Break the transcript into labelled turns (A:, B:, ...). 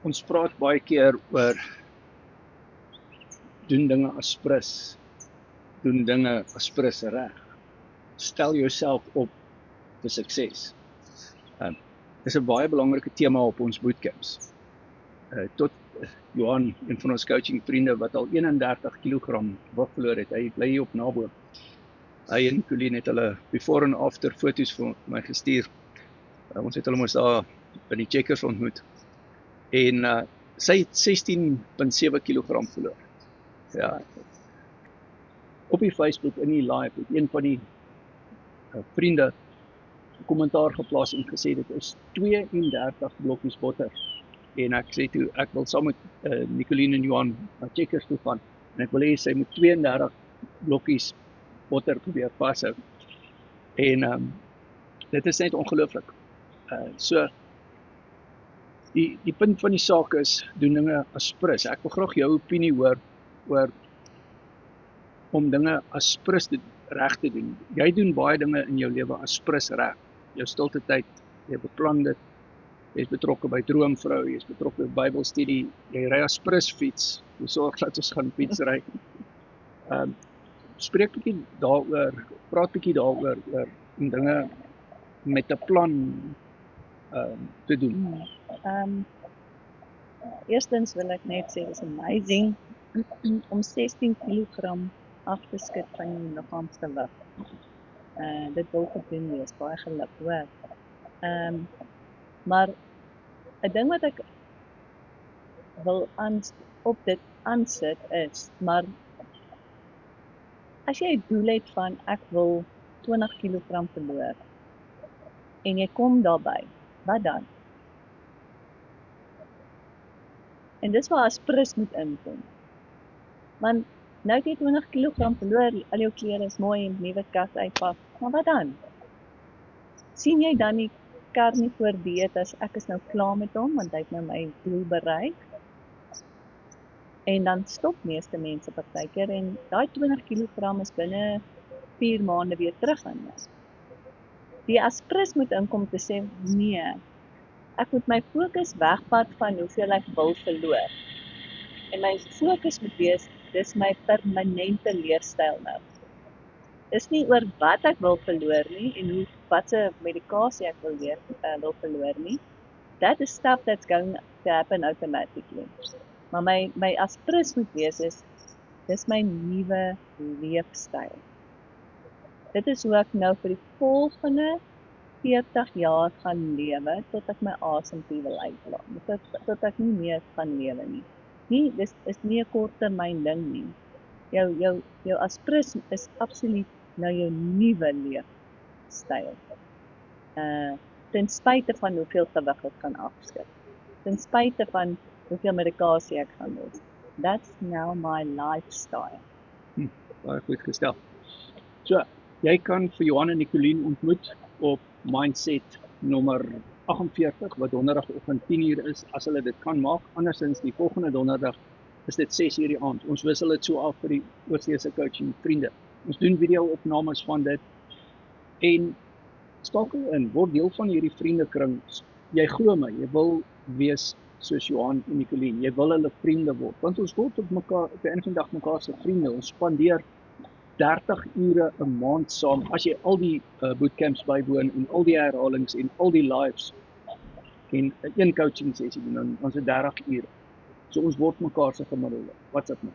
A: Ons praat baie keer oor doen dinge as prins, doen dinge as prins reg. Stel jouself op vir sukses. Dis 'n baie belangrike tema op ons bootcamps. Tot Johan, een van ons coaching vriende wat al 31 kg wig verloor het, hy bly hier op Nabo. Hy en Colleen het hulle before and after foto's vir my gestuur. Ons het hulle mos daar by die Checkers ontmoet. En sy het 16,7 kg verloor. Ja. Op die Facebook in die live het een van die vriende 'n kommentaar geplaas en gesê dit is 32 blokkies botter. En ek sê toe ek wil saam met Nicoline en Johan na Checkers toe gaan en ek wil hê sy moet 32 blokkies botter probeer vashou. En dit is net ongelooflik. So die punt van die saak is doen dinge as prins. Ek wil graag jou opinie hoor oor om dinge as prins reg te doen. Jy doen baie dinge in jou lewe as prins reg. Jou stilte tyd, jy beplan dit. Jy is betrokke by Droomvrou, jy is betrokke by Bybelstudie, jy ry as prins fiets. Jy sorg dat ons gaan fietsry. Spreek bietjie daaroor, praat bietjie daaroor om dinge met 'n plan te doen.
B: Eerstens wil ek net sê, it's amazing om 16 kg af te skit van jou liggaamsgewig. Dit wil gedoen wees, baie geluk, hoor. Maar 'n ding wat ek wil op dit aansit is, maar as jy 'n doel het van ek wil 20 kg verloor en jy kom daarby, wat dan? En dis waar as prins moet inkom. Want nou het jy 20 kg verloor, al jou klere is mooi en nuwe kas uitpak, maar wat dan? Sien jy dan die kar nie voor weet as ek is nou klaar met hom, want hy het nou my doel bereik? En dan stop meeste mense partykeer en daai 20 kg is binne 4 maande weer terug in. Die as prins moet inkom te sê, nee, ek moet my fokus wegvat van hoeveel ek wil verloor. En my fokus moet wees, dis my permanente leefstyl nou. Dis nie oor wat ek wil verloor nie en watse medikasie ek wil verloor nie. That is stuff that's going to happen automatically. Maar my as prins moet wees is, dis my nuwe leefstyl. Dit is hoe ek nou vir die volgende 40 jaar gaan lewe, tot ek my asemtoe wil uitlaat, tot ek nie meer gaan lewe nie. Dis is nie 'n korttermyn ding nie. Jou as prins is absoluut nou jou nuwe leefstyl. Ten spyte van hoeveel gewig ek gaan afskit. Ten spyte van hoeveel medikasie ek gaan los. That's now my lifestyle.
A: Baie goed gestel. So, jy kan vir Johan en Nicoline ontmoet op Mindset nommer 48, wat donderdagoggend 10:00 is, as hulle dit kan maak. Andersins die volgende donderdag is dit 6:00 die aand. Ons wissel dit so af vir die oorseese coaching vriende. Ons doen video-opnames van dit en skakel in, word deel van hierdie vriendekring. Jy glo my, jy wil wees soos Johan en Nicoline. Jy wil hulle vriende word, want ons word op mekaar, op die einde van die dag mekaar se vriende. Ons spandeer 30 ure 'n maand saam, as jy al die bootcamps bywoon en al die herhalings en al die lives en een coaching sessie doen, dan is dit 30 ure. So ons word mekaar se gemiddelde. Wat's dit nou?